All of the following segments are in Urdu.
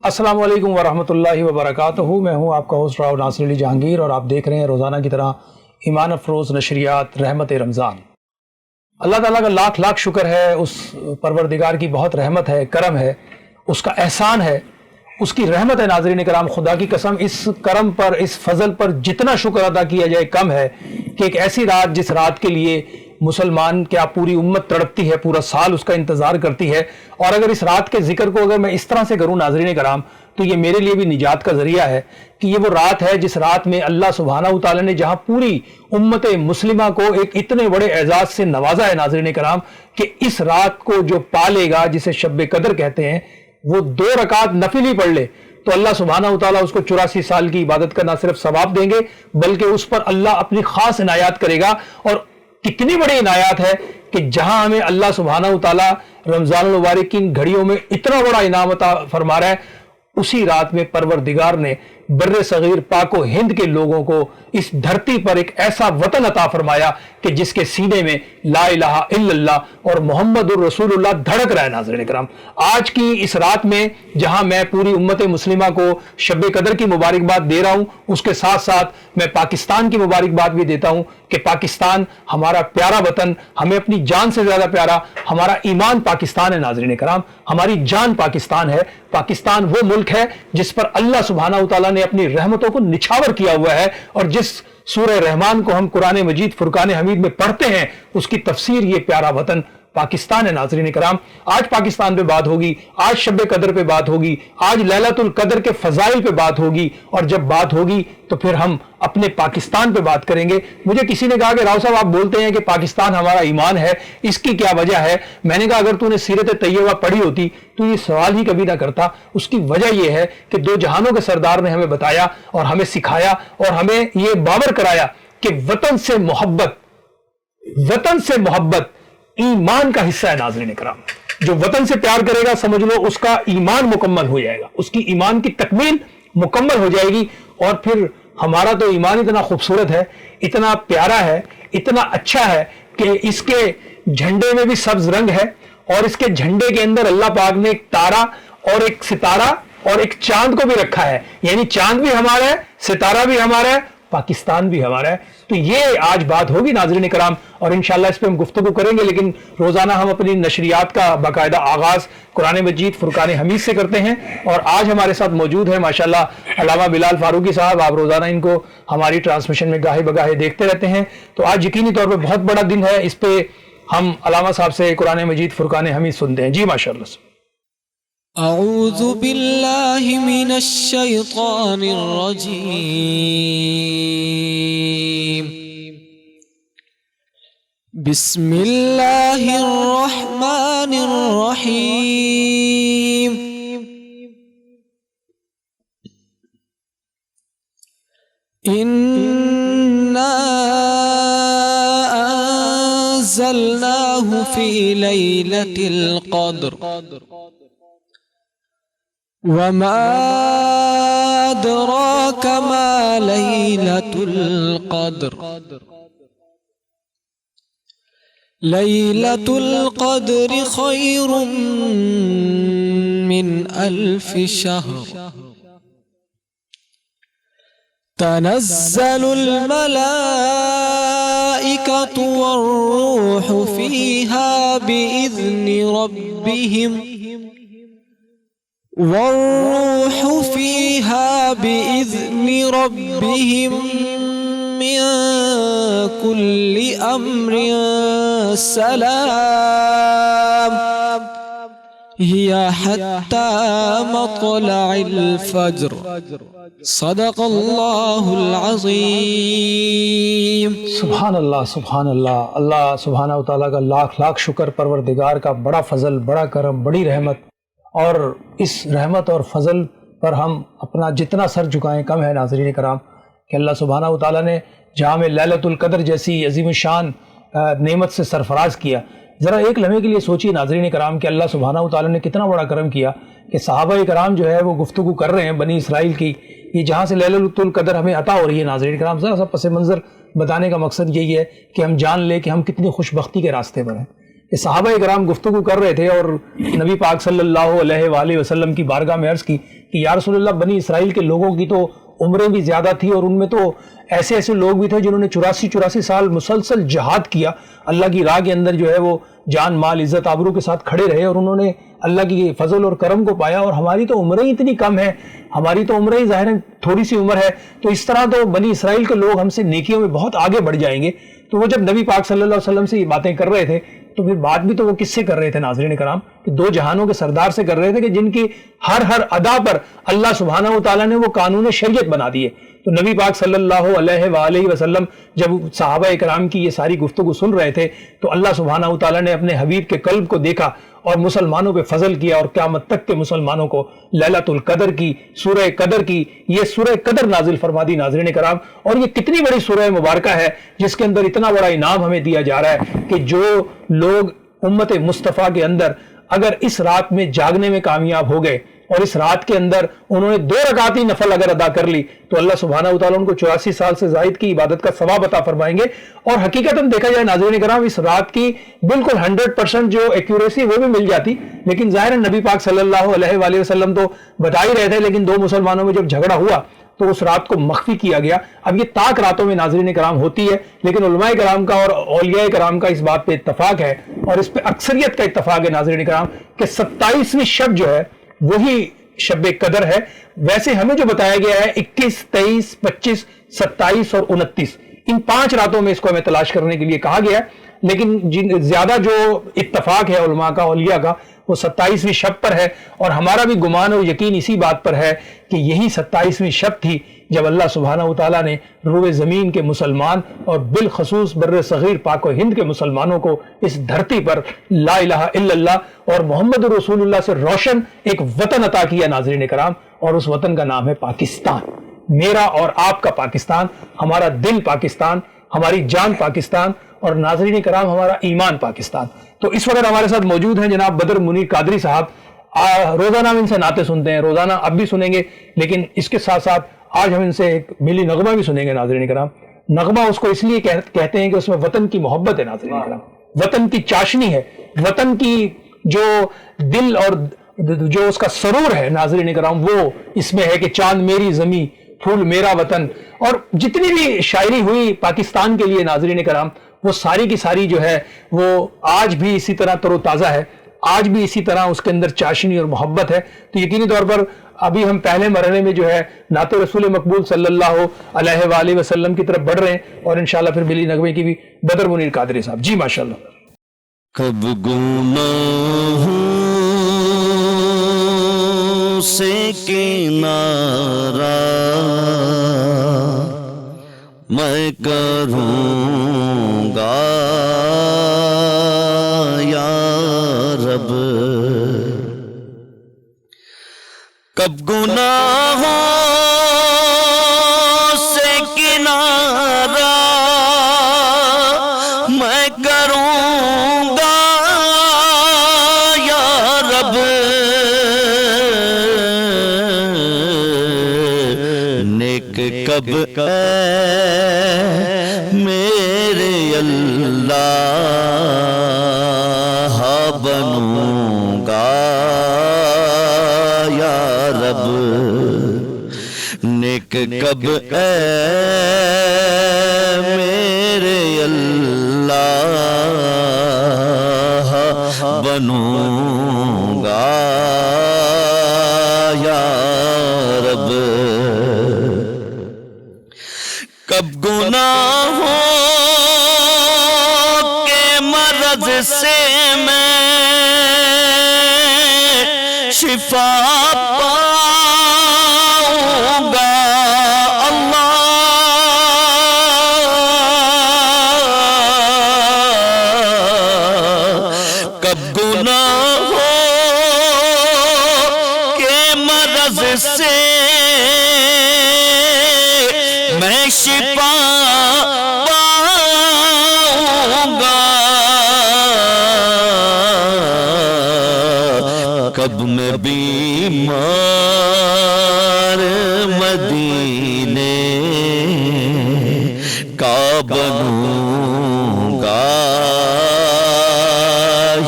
السلام علیکم ورحمۃ اللہ وبرکاتہ. میں ہوں آپ کا ہوسٹ راؤ ناصر علی جہانگیر اور آپ دیکھ رہے ہیں روزانہ کی طرح ایمان افروز نشریات رحمت رمضان. اللہ تعالیٰ کا لاکھ لاکھ شکر ہے، اس پروردگار کی بہت رحمت ہے، کرم ہے، اس کا احسان ہے، اس کی رحمت ہے. ناظرین کرام، خدا کی قسم اس کرم پر، اس فضل پر جتنا شکر ادا کیا جائے کم ہے کہ ایک ایسی رات جس رات کے لیے مسلمان کیا پوری امت تڑپتی ہے، پورا سال اس کا انتظار کرتی ہے. اور اگر اس رات کے ذکر کو اگر میں اس طرح سے کروں ناظرین کرام، تو یہ میرے لیے بھی نجات کا ذریعہ ہے کہ یہ وہ رات ہے جس رات میں اللہ سبحانہ وتعالی نے جہاں پوری امت مسلمہ کو ایک اتنے بڑے اعزاز سے نوازا ہے ناظرین کرام، کہ اس رات کو جو پالے گا، جسے شب قدر کہتے ہیں، وہ 2 رکعت نفل ہی پڑھ لے تو اللہ سبحانہ وتعالی اس کو 84 سال کی عبادت کا نہ صرف ثواب دیں گے بلکہ اس پر اللہ اپنی خاص عنایات کرے گا. اور کتنی بڑی عنایات ہے کہ جہاں ہمیں اللہ سبحانہ وتعالی رمضان المبارک کی گھڑیوں میں اتنا بڑا انعام عطا فرما رہا ہے، اسی رات میں پروردگار نے بر صغیر پاک و ہند کے لوگوں کو اس دھرتی پر ایک ایسا وطن عطا فرمایا کہ جس کے سینے میں لا الہ الا اللہ اور محمد الرسول اللہ دھڑک رہا ہے. ناظرین کرام، آج کی اس رات میں جہاں میں پوری امت مسلمہ کو شب قدر کی مبارکباد دے رہا ہوں، اس کے ساتھ ساتھ میں پاکستان کی مبارکباد بھی دیتا ہوں کہ پاکستان ہمارا پیارا وطن، ہمیں اپنی جان سے زیادہ پیارا، ہمارا ایمان پاکستان ہے. ناظرین کرام، ہماری جان پاکستان ہے. پاکستان وہ ملک ہے جس پر اللہ سبحانہ وتعالی نے اپنی رحمتوں کو نچھاور کیا ہوا ہے، اور جس سورہ رحمان کو ہم قرآن مجید فرقان حمید میں پڑھتے ہیں اس کی تفسیر یہ پیارا وطن پاکستان ہے. ناظرین کرام، آج پاکستان پہ بات ہوگی، آج شب قدر پہ بات ہوگی، آج لیلۃ القدر کے فضائل پہ بات ہوگی، اور جب بات ہوگی تو پھر ہم اپنے پاکستان پہ بات کریں گے. مجھے کسی نے کہا کہ راؤ صاحب آپ بولتے ہیں کہ پاکستان ہمارا ایمان ہے، اس کی کیا وجہ ہے؟ میں نے کہا اگر تو نے سیرت طیبہ پڑھی ہوتی تو یہ سوال ہی کبھی نہ کرتا. اس کی وجہ یہ ہے کہ 2 جہانوں کے سردار نے ہمیں بتایا اور ہمیں سکھایا اور ہمیں یہ باور کرایا کہ وطن سے محبت ایمان کا حصہ ہے. ناظرین کرام، جو وطن سے پیار کرے گا سمجھ لو اس کا ایمان مکمل ہو جائے گا، اس کی ایمان کی تکمیل مکمل ہو جائے گی. اور پھر ہمارا تو ایمان اتنا خوبصورت ہے، اتنا پیارا ہے، اتنا اچھا ہے کہ اس کے جھنڈے میں بھی سبز رنگ ہے، اور اس کے جھنڈے کے اندر اللہ پاک نے ایک تارا اور ایک ستارہ اور ایک چاند کو بھی رکھا ہے. یعنی چاند بھی ہمارا ہے، ستارہ بھی ہمارا ہے، پاکستان بھی ہمارا ہے. تو یہ آج بات ہوگی ناظرین کرام، اور انشاءاللہ اس پہ ہم گفتگو کریں گے. لیکن روزانہ ہم اپنی نشریات کا باقاعدہ آغاز قرآن مجید فرقان حمید سے کرتے ہیں، اور آج ہمارے ساتھ موجود ہے ماشاءاللہ علامہ بلال فاروقی صاحب. آپ روزانہ ان کو ہماری ٹرانسمیشن میں گاہے بگاہے دیکھتے رہتے ہیں، تو آج یقینی طور پہ بہت بڑا دن ہے. اس پہ ہم علامہ صاحب سے قرآن مجید فرقان حمید سنتے ہیں. جی ماشاءاللہ. اعوذ باللہ من الشیطان الرجیم، بسم اللہ الرحمن الرحیم. انا انزلناہ فی لیلۃ القدر وما ادراک ما لیلۃ القدر لیلۃ القدر خیر من 1000 شہر تنزل الملائکۃ والروح فیہا بإذن ربهم من كل أمر سلام هي حتى مطلع الفجر صدق الله العظيم. سبحان اللہ سبحان اللہ. اللہ سبحانہ و تعالیٰ کا لاکھ لاکھ شکر. پروردگار کا بڑا فضل، بڑا کرم، بڑی رحمت، اور اس رحمت اور فضل پر ہم اپنا جتنا سر جھکائیں کم ہے ناظرین کرام، کہ اللہ سبحانہ و تعالیٰ نے جہاں میں لیلۃ القدر جیسی عظیم الشان نعمت سے سرفراز کیا. ذرا ایک لمحے کے لیے سوچیے ناظرین کرام کہ اللہ سبحانہ و تعالیٰ نے کتنا بڑا کرم کیا کہ صحابہ کرام جو ہے وہ گفتگو کر رہے ہیں بنی اسرائیل کی، یہ جہاں سے لیلۃ القدر ہمیں عطا ہو رہی ہے. ناظرین کرام ذرا سا پس منظر بتانے کا مقصد یہی ہے کہ ہم جان لیں کہ ہم کتنی خوش بختی کے راستے پر ہیں. کہ صحابہ کرام گفتگو کر رہے تھے اور نبی پاک صلی اللہ علیہ وآلہ وسلم کی بارگاہ میں عرض کی کہ یا رسول اللہ، بنی اسرائیل کے لوگوں کی تو عمریں بھی زیادہ تھی اور ان میں تو ایسے ایسے لوگ بھی تھے جنہوں نے 84 سال مسلسل جہاد کیا، اللہ کی راہ کے اندر جو ہے وہ جان مال عزت آبرو کے ساتھ کھڑے رہے اور انہوں نے اللہ کی فضل اور کرم کو پایا، اور ہماری تو عمریں اتنی کم ہیں، ہماری تو عمریں ظاہر تھوڑی سی عمر ہے، تو اس طرح تو بنی اسرائیل کے لوگ ہم سے نیکیوں میں بہت آگے بڑھ جائیں گے. تو وہ جب نبی پاک صلی اللہ علیہ وسلم سے یہ باتیں کر رہے تھے تو پھر بات بھی تو وہ کس سے کر رہے تھے ناظرین کرام؟ کہ دو جہانوں کے سردار سے کر رہے تھے کہ جن کی ہر ادا پر اللہ سبحانہ و تعالیٰ نے وہ قانون شریعت بنا دیے. تو نبی پاک صلی اللہ علیہ وآلہ وسلم جب صحابہ کرام کی یہ ساری گفتگو سن رہے تھے تو اللہ سبحانہ و تعالیٰ نے اپنے حبیب کے قلب کو دیکھا اور مسلمانوں پہ فضل کیا، اور قیامت تک کے مسلمانوں کو لیلۃ القدر کی، سورہ قدر کی، یہ سورہ قدر نازل فرما دی ناظرین کرام. اور یہ کتنی بڑی سورہ مبارکہ ہے جس کے اندر اتنا بڑا انعام ہمیں دیا جا رہا ہے کہ جو لوگ امت مصطفیٰ کے اندر اگر اس رات میں جاگنے میں کامیاب ہو گئے اور اس رات کے اندر انہوں نے 2 رکعت ہی نفل اگر ادا کر لی تو اللہ سبحانہ و تعالیٰ ان کو 84 سال سے زائد کی عبادت کا ثواب عطا فرمائیں گے. اور حقیقتاً دیکھا جائے ناظرین کرام اس رات کی بالکل 100% جو ایکیوریسی وہ بھی مل جاتی، لیکن ظاہر نبی پاک صلی اللہ علیہ وآلہ وسلم تو بتا ہی رہے تھے، لیکن 2 مسلمانوں میں جب جھگڑا ہوا تو اس رات کو مخفی کیا گیا. اب یہ طاق راتوں میں ناظرین کرام ہوتی ہے، لیکن علماء کرام کا اور اولیاء کرام کا اس بات پہ اتفاق ہے اور اس پہ اکثریت کا اتفاق ہے ناظرین کرام کہ 27ویں شب جو ہے وہی شب قدر ہے. ویسے ہمیں جو بتایا گیا ہے 21, 23, 25, 27 اور 29 ان 5 راتوں میں اس کو ہمیں تلاش کرنے کے لیے کہا گیا ہے، لیکن زیادہ جو اتفاق ہے علماء کا اولیاء کا وہ 27ویں شب پر ہے. اور ہمارا بھی گمان اور یقین اسی بات پر ہے کہ یہی 27ویں شب تھی جب اللہ سبحانہ و تعالیٰ نے روئے زمین کے مسلمان اور بالخصوص بر صغیر پاک و ہند کے مسلمانوں کو اس دھرتی پر لا الہ الا اللہ اور محمد رسول اللہ سے روشن ایک وطن عطا کیا ناظرین کرام. اور اس وطن کا نام ہے پاکستان. میرا اور آپ کا پاکستان، ہمارا دل پاکستان، ہماری جان پاکستان، اور ناظرین کرام ہمارا ایمان پاکستان. تو اس وقت ہمارے ساتھ موجود ہیں جناب بدر منیر قادری صاحب. روزانہ ہم ان سے نعتیں سنتے ہیں، روزانہ اب بھی سنیں گے، لیکن اس کے ساتھ ساتھ آج ہم ان سے ایک ملی نغمہ بھی سنیں گے ناظرین کرام. نغمہ اس کو اس لیے کہتے ہیں کہ اس میں وطن کی محبت ہے ناظرین کرام، وطن کی چاشنی ہے، وطن کی جو دل اور جو اس کا سرور ہے ناظرین کرام وہ اس میں ہے کہ چاند میری زمین پھول میرا وطن. اور جتنی بھی شاعری ہوئی پاکستان کے لیے ناظرین کرام وہ ساری کی ساری جو ہے وہ آج بھی اسی طرح تر و تازہ ہے، آج بھی اسی طرح اس کے اندر چاشنی اور محبت ہے. تو یقینی طور پر ابھی ہم پہلے مرحلے میں جو ہے نعت رسول مقبول صلی اللہ علیہ وآلہ وسلم کی طرف بڑھ رہے ہیں، اور انشاءاللہ پھر ملی نغمے کی بھی بدر منیر قادری صاحب. جی ماشاءاللہ. کب گناہوں سے کنارہ میں کروں گا یا رب، کب گناہوں سے کنارہ میں کروں گا یا رب، نیک کب میرے اللہ بنوں گا یا رب، نیک کب میرے اللہ بنوں گا یا رب، کب گناہوں سے میں شفا پاؤں گا کب گناہوں کے مرض سے میں شفا پاؤں گا کب میں بیمار مدینے کا بنوں گا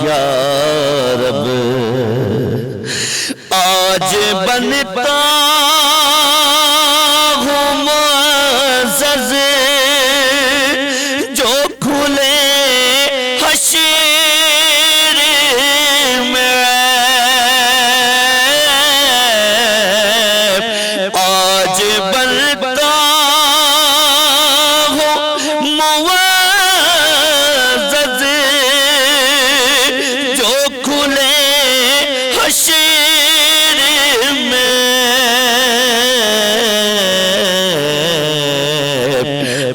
یا رب آج بنتا ہوں معزز جو کھلے حشر میں آج بنتا ہوں معزز جو کھلے حشر میں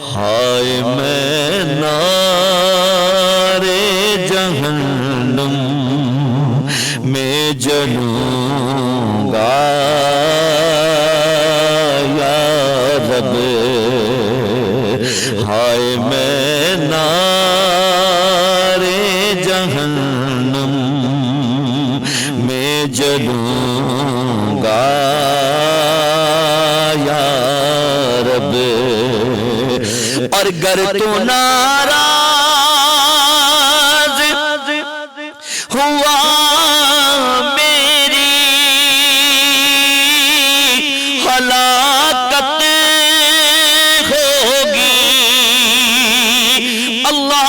ہائے میں نارے جہنم میں جلوں گا یا رب ہائے میں نارے جہنم میں جلوں گا یا رب اور گر تو ناراض ہوا میری ہلاکت ہوگی اللہ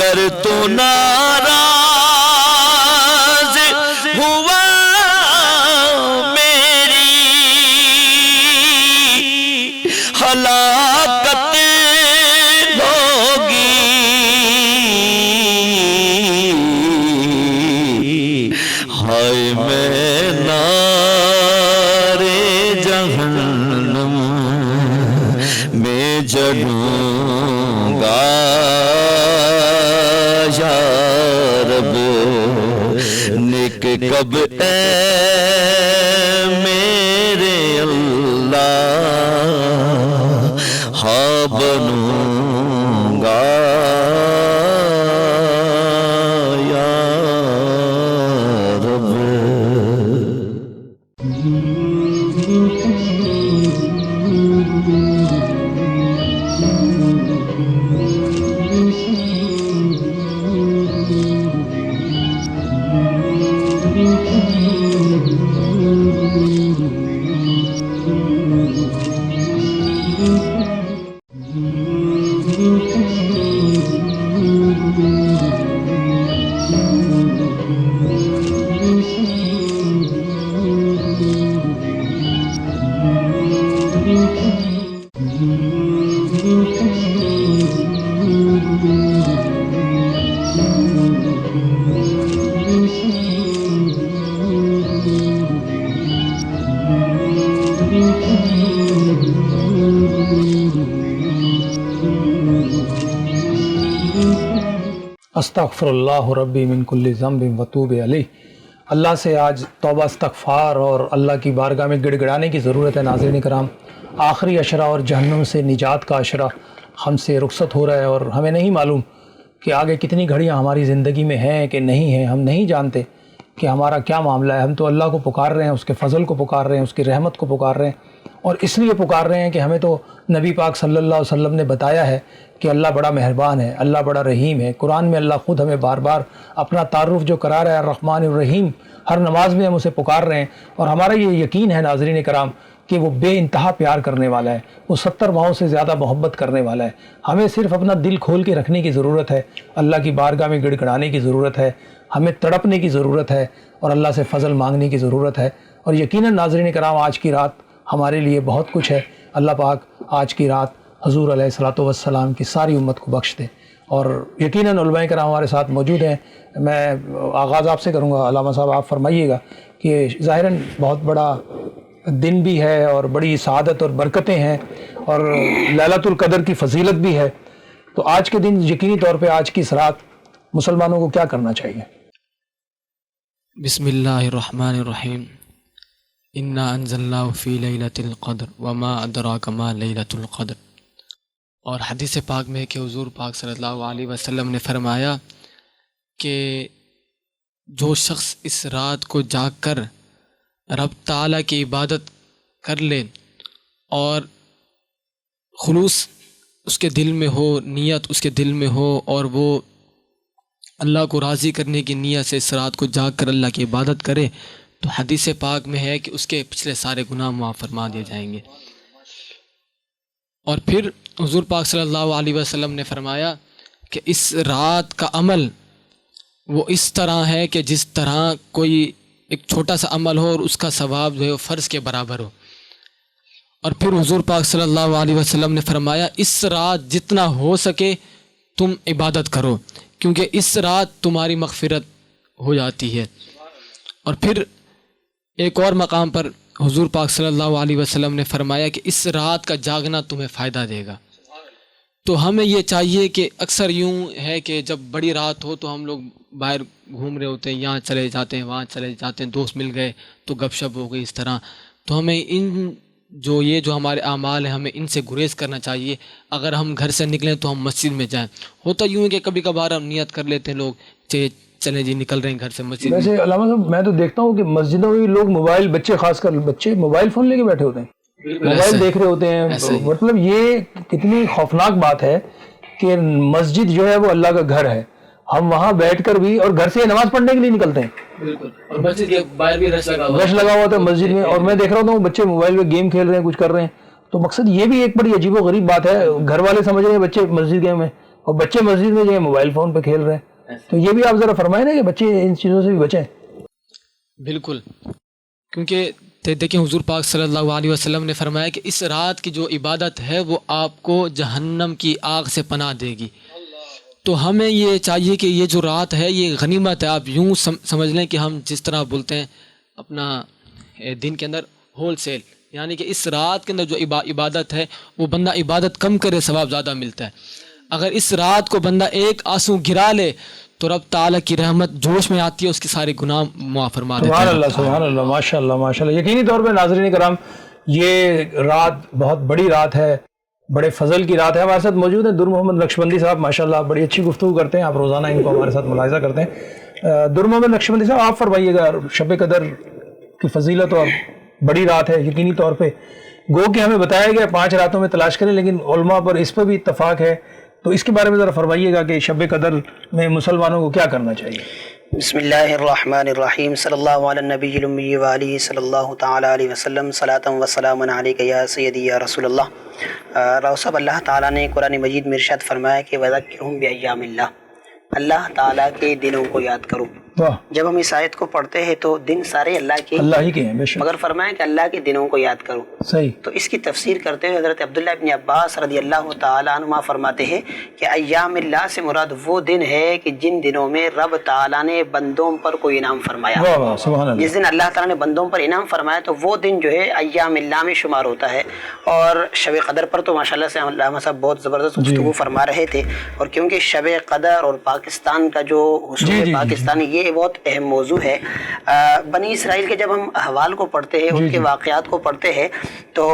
گر تو ناراض ہوا میری ہلاکت ہوگی ہائے میں نارے جہنم میں جلوں گا یا رب نیک کب اے میرے اللہ ہاں بنوں گا یا رب استغفر اللہ ربی من کل ذنب وتوب علیہ۔ اللہ سے آج توبہ استغفار اور اللہ کی بارگاہ میں گڑ گڑانے کی ضرورت ہے۔ ناظرین کرام، آخری عشرہ اور جہنم سے نجات کا عشرہ ہم سے رخصت ہو رہا ہے اور ہمیں نہیں معلوم کہ آگے کتنی گھڑیاں ہماری زندگی میں ہیں کہ نہیں ہیں۔ ہم نہیں جانتے کہ ہمارا کیا معاملہ ہے۔ ہم تو اللہ کو پکار رہے ہیں، اس کے فضل کو پکار رہے ہیں، اس کی رحمت کو پکار رہے ہیں، اور اس لیے پکار رہے ہیں کہ ہمیں تو نبی پاک صلی اللہ علیہ وسلم نے بتایا ہے کہ اللہ بڑا مہربان ہے، اللہ بڑا رحیم ہے۔ قرآن میں اللہ خود ہمیں بار بار اپنا تعارف جو کرا رہا ہے الرحمن الرحیم، ہر نماز میں ہم اسے پکار رہے ہیں، اور ہمارا یہ یقین ہے ناظرین کرام کہ وہ بے انتہا پیار کرنے والا ہے، وہ 70 ماہوں سے زیادہ محبت کرنے والا ہے۔ ہمیں صرف اپنا دل کھول کے رکھنے کی ضرورت ہے، اللہ کی بارگاہ میں گڑ گڑانے کی ضرورت ہے، ہمیں تڑپنے کی ضرورت ہے اور اللہ سے فضل مانگنے کی ضرورت ہے۔ اور یقیناً ناظرین کرام، آج کی رات ہمارے لیے بہت کچھ ہے. اللہ پاک آج کی رات حضور علیہ الصلوۃ والسلام کی ساری امت کو بخش دے. اور یقیناً علماء کرام ہمارے ساتھ موجود ہیں. میں آغاز آپ سے کروں گا. علامہ صاحب آپ فرمائیے گا کہ ظاہراً بہت بڑا دن بھی ہے اور بڑی سعادت اور برکتیں ہیں اور لیلۃ القدر کی فضیلت بھی ہے. تو آج کے دن یقینی طور پہ آج کی اس رات مسلمانوں کو کیا کرنا چاہیے؟ بسم اللہ الرحمن الرحیم. انا انزلناہ فی لیلۃ القدر وما ادراک ما لیلۃ القدر. اور حدیث پاک میں ہے کہ حضور پاک صلی اللہ علیہ وسلم نے فرمایا کہ جو شخص اس رات کو جاگ کر رب تعالیٰ کی عبادت کر لے اور خلوص اس کے دل میں ہو، نیت اس کے دل میں ہو، اور وہ اللہ کو راضی کرنے کی نیت سے اس رات کو جاگ کر اللہ کی عبادت کرے، تو حدیث پاک میں ہے کہ اس کے پچھلے سارے گناہ معاف فرما دیے جائیں گے. اور پھر حضور پاک صلی اللہ علیہ وسلم نے فرمایا کہ اس رات کا عمل وہ اس طرح ہے کہ جس طرح کوئی ایک چھوٹا سا عمل ہو اور اس کا ثواب جو ہے وہ فرض کے برابر ہو. اور پھر حضور پاک صلی اللہ علیہ وسلم نے فرمایا اس رات جتنا ہو سکے تم عبادت کرو، کیونکہ اس رات تمہاری مغفرت ہو جاتی ہے. اور پھر ایک اور مقام پر حضور پاک صلی اللہ علیہ وسلم نے فرمایا کہ اس رات کا جاگنا تمہیں فائدہ دے گا. تو ہمیں یہ چاہیے کہ اکثر یوں ہے کہ جب بڑی رات ہو تو ہم لوگ باہر گھوم رہے ہوتے ہیں، یہاں چلے جاتے ہیں، وہاں چلے جاتے ہیں، دوست مل گئے تو گپ شپ ہو گئی اس طرح. تو ہمیں جو ہمارے اعمال ہیں ہمیں ان سے گریز کرنا چاہیے. اگر ہم گھر سے نکلیں تو ہم مسجد میں جائیں. ہوتا یوں ہے کہ کبھی کبھار ہم نیت کر لیتے ہیں لوگ چلیں جی نکل رہے ہیں گھر سے مسجد. ویسے علامہ صاحب میں تو دیکھتا ہوں کہ مسجدوں میں بھی لوگ موبائل، بچے خاص کر بچے موبائل فون لے کے بیٹھے ہوتے ہیں، موبائل دیکھ رہے ہوتے ہیں. مطلب یہ کتنی خوفناک بات ہے کہ مسجد جو ہے وہ اللہ کا گھر ہے، ہم وہاں بیٹھ کر بھی اور گھر سے نماز پڑھنے کے لیے نکلتے ہیں. بالکل. اور مسجد کے باہر بھی رش لگا ہوا ہوتا ہے مسجد میں، اور میں دیکھ رہا ہوں بچے موبائل پہ گیم کھیل رہے ہیں، کچھ کر رہے ہیں. تو مقصد یہ بھی ایک بڑی عجیب و غریب بات ہے. گھر والے سمجھ رہے ہیں بچے مسجد گئے ہیں اور بچے مسجد میں جو ہے موبائل فون پہ کھیل رہے ہیں. تو یہ بھی آپ ذرا فرمائیں نا کہ بچے ان چیزوں سے بھی بچیں. بالکل. کیونکہ دیکھیں حضور پاک صلی اللہ علیہ وسلم نے فرمایا کہ اس رات کی جو عبادت ہے وہ آپ کو جہنم کی آگ سے پناہ دے گی. تو ہمیں یہ چاہیے کہ یہ جو رات ہے یہ غنیمت ہے. آپ یوں سمجھ لیں کہ ہم جس طرح بولتے ہیں اپنا دن کے اندر ہول سیل، یعنی کہ اس رات کے اندر جو عبادت ہے وہ بندہ عبادت کم کرے ثواب زیادہ ملتا ہے. اگر اس رات کو بندہ ایک آنسو گرا لے تو رب تعالیٰ کی رحمت جوش میں آتی ہے، اس کے سارے گناہ معاف فرما دیتا ہے. سبحان اللہ سبحان اللہ، ماشاء اللہ ماشاء اللہ. یقینی طور پہ ناظرین کرام یہ رات بہت بڑی رات ہے، بڑے فضل کی رات ہے. ہمارے ساتھ موجود ہیں در محمد نقشبندی صاحب، ماشاءاللہ بڑی اچھی گفتگو کرتے ہیں. آپ روزانہ ان کو ہمارے ساتھ ملاحظہ کرتے ہیں. در محمد نقشبندی صاحب آپ فرمائیے گا شب قدر کی فضیلت اور بڑی رات ہے یقینی طور پہ. گو کہ ہمیں بتایا گیا 5 راتوں میں تلاش کریں، لیکن علماء پر اس پر بھی اتفاق ہے. تو اس کے بارے میں ذرا فرمائیے گا کہ شب قدر میں مسلمانوں کو کیا کرنا چاہیے. بسم اللہ الرحمن الرحیم. صلی اللہ علی النبی الامی وآلہ صلی اللہ تعالی علیہ وسلم. صلاۃ و سلام علیک یا سیدی یا رسول اللہ. راؤ صاحب، اللہ تعالیٰ نے قرآن مجید میں ارشاد فرمایا کہ وذکرہم بایام اللہ، اللہ تعالیٰ کے دنوں کو یاد کرو. جب ہم اس آیت کو پڑھتے ہیں تو دن سارے اللہ ہی کے ہیں، بے شک، مگر فرمایا کہ اللہ کے دنوں کو یاد کرو. صحیح. تو اس کی تفسیر کرتے ہوئے حضرت عبداللہ ابن عباس رضی اللہ تعالیٰ عنہما فرماتے ہیں کہ ایام اللہ سے مراد وہ دن ہے کہ جن دنوں میں رب تعالیٰ نے بندوں پر کوئی انعام فرمایا. جس دن اللہ تعالیٰ نے بندوں پر انعام فرمایا تو وہ دن جو ہے ایام اللہ میں شمار ہوتا ہے. اور شب قدر پر تو ماشاءاللہ سے علامہ صاحب بہت زبردست گفتگو فرما رہے تھے. اور کیونکہ شب قدر اور پاکستان کا جو حصول پاکستان یہ بہت اہم موضوع ہے. بنی اسرائیل کے جب ہم احوال کو پڑھتے ہیں، ان کے واقعات کو پڑھتے ہیں، تو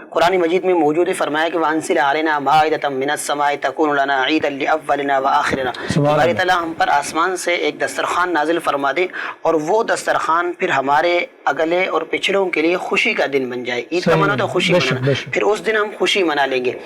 قرآن مجید میں موجود ہے فرمایا کہ وَأَنزِلْ عَلَيْنَا مَائِدَةً مِّنَ السَّمَاءِ تَكُونُ لَنَا عِيدًا لِأَوَّلِنَا وَآخِرِنَا. اللہ تعالیٰ ہم پر آسمان سے ایک دسترخوان نازل فرما دے اور وہ دسترخوان پھر ہمارے اگلے اور پچھڑوں کے لیے خوشی کا دن بن جائے. عید کا منع تو خوشی منانا، پھر اس دن ہم خوشی منا لیں گے.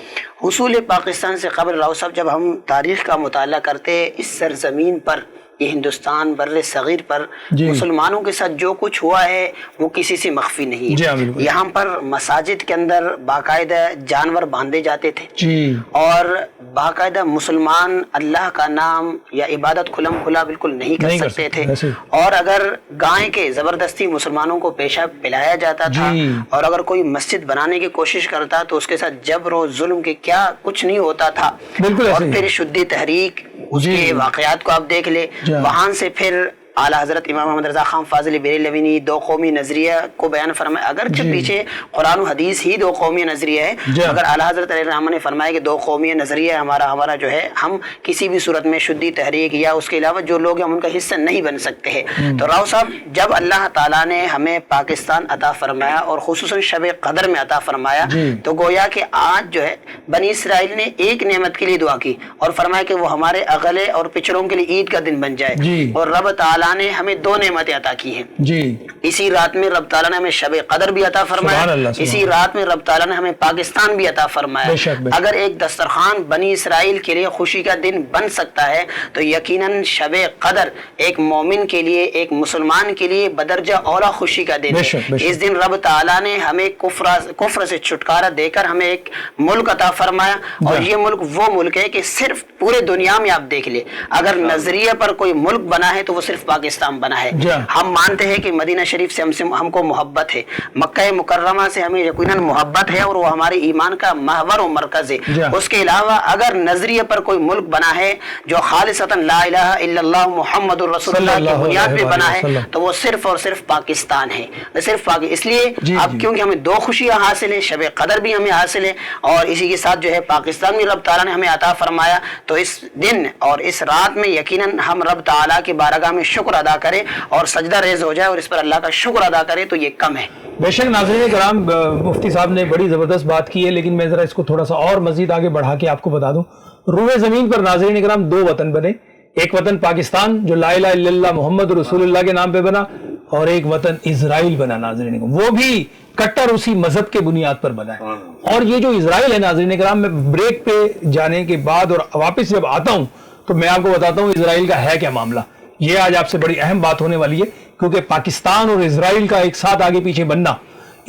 حصول پاکستان سے قبل راؤ صاحب جب ہم تاریخ کا مطالعہ کرتے اس سرزمین پر یہ ہندوستان بر صغیر پر جی مسلمانوں کے ساتھ جو کچھ ہوا ہے وہ کسی سے مخفی نہیں جی ہاں ہے. بالکل یہاں پر مساجد کے اندر باقاعدہ جانور باندھے جاتے تھے جی اور باقاعدہ مسلمان اللہ کا نام یا عبادت کھلم کھلا بالکل نہیں کر سکتے تھے. ایسے. اور اگر گائے کے زبردستی مسلمانوں کو پیشاب پلایا جاتا تھا جی اور اگر کوئی مسجد بنانے کی کوشش کرتا تو اس کے ساتھ جبر و ظلم کے کیا کچھ نہیں ہوتا تھا. بالکل اور ایسے ہی. پھر شدی تحریک اس جی. کے واقعات کو آپ دیکھ لیں. جی. وہاں سے پھر اعلیٰ حضرت امام محمد رضا خان فاضل بریلوی نے دو قومی نظریہ کو بیان فرمایا. اگرچہ جی. پیچھے قرآن و حدیث ہی دو قومی نظریہ ہے جی. مگر اعلیٰ حضرت علیہ الرحمہ نے فرمایا کہ دو قومی نظریہ ہمارا جو ہے ہم کسی بھی صورت میں شدی تحریک یا اس کے علاوہ جو لوگ ہیں ہم ان کا حصہ نہیں بن سکتے ہیں. تو راؤ صاحب جب اللہ تعالیٰ نے ہمیں پاکستان عطا فرمایا اور خصوصاً شب قدر میں عطا فرمایا جی. تو گویا کہ آج جو ہے بنی اسرائیل نے ایک نعمت کے لیے دعا کی اور فرمایا کہ وہ ہمارے اگلے اور پچھڑوں کے لیے عید کا دن بن جائے. جی. اور رب تعالیٰ نے ہمیں دو نعمتیں عطا کی ہیں. جی اسی رات میں رب تعالیٰ نے ہمیں شب قدر بھی عطا فرمایا. سبحان اللہ, سبحان اسی رات میں رب تعالیٰ نے ہمیں پاکستان بھی عطا فرمایا. بے شک, بے شک. اگر ایک دسترخوان بنی اسرائیل کے لیے خوشی کا دن بن سکتا ہے تو یقیناً شب قدر ایک مومن کے لیے ایک مسلمان کے لیے بدرجہ اولا خوشی کا دن بے ہے. شک, بے شک. اس دن رب تعالیٰ نے ہمیں کفر سے چھٹکارا دے کر ہمیں ایک ملک عطا فرمایا. اور یہ ملک وہ ملک ہے کہ صرف پورے دنیا میں آپ دیکھ لیں اگر نظریے پر کوئی ملک بنا ہے تو وہ صرف پاکستان بنا ہے. ہم مانتے ہیں کہ مدینہ شریف سے ہم کو محبت ہے, مکہ مکرمہ سے ہمیں یقیناً محبت ہے اور وہ ہمارے ایمان کا محور و مرکز ہے. اس کے علاوہ اگر نظریے پر کوئی ملک بنا ہے جو خالصتاً لا الہ الا اللہ محمد الرسول اللہ کی بنیاد پہ بنا ہے تو وہ صرف اور صرف پاکستان ہے. صرف اس لیے اب کیونکہ ہمیں دو خوشیاں حاصل ہیں, شب قدر بھی ہمیں حاصل ہے اور اسی کے ساتھ جو ہے پاکستان بھی رب تعالیٰ نے ہمیں عطا فرمایا. تو اس دن اور اس رات میں یقیناً ہم رب تعالیٰ کی بارگاہ میں شکر ادا کریں اور سجدہ ریز ہو جائے اور اس پر اللہ کا شکر ادا کرے تو یہ کم ہے. بے شک ناظرین کرام, مفتی صاحب نے بڑی زبردست بات کی ہے لیکن میں ذرا اس کو تھوڑا سا اور مزید آگے بڑھا کے آپ کو بتا دوں. روئے زمین پر ناظرین کرام دو وطن بنے, ایک وطن پاکستان جو لا الہ الا اللہ محمد رسول اللہ کے نام پہ بنا اور ایک وطن اسرائیل بنا ناظرین, وہ بھی کٹر اسی مذہب کے بنیاد پر بنا ہے. اور یہ جو اسرائیل ہے ناظرین کرام, میں بریک پہ جانے کے بعد اور واپس جب آتا ہوں تو میں آپ کو بتاتا ہوں اسرائیل کا ہے کیا معاملہ. یہ آج آپ سے بڑی اہم بات ہونے والی ہے کیونکہ پاکستان اور اسرائیل کا ایک ساتھ آگے پیچھے بننا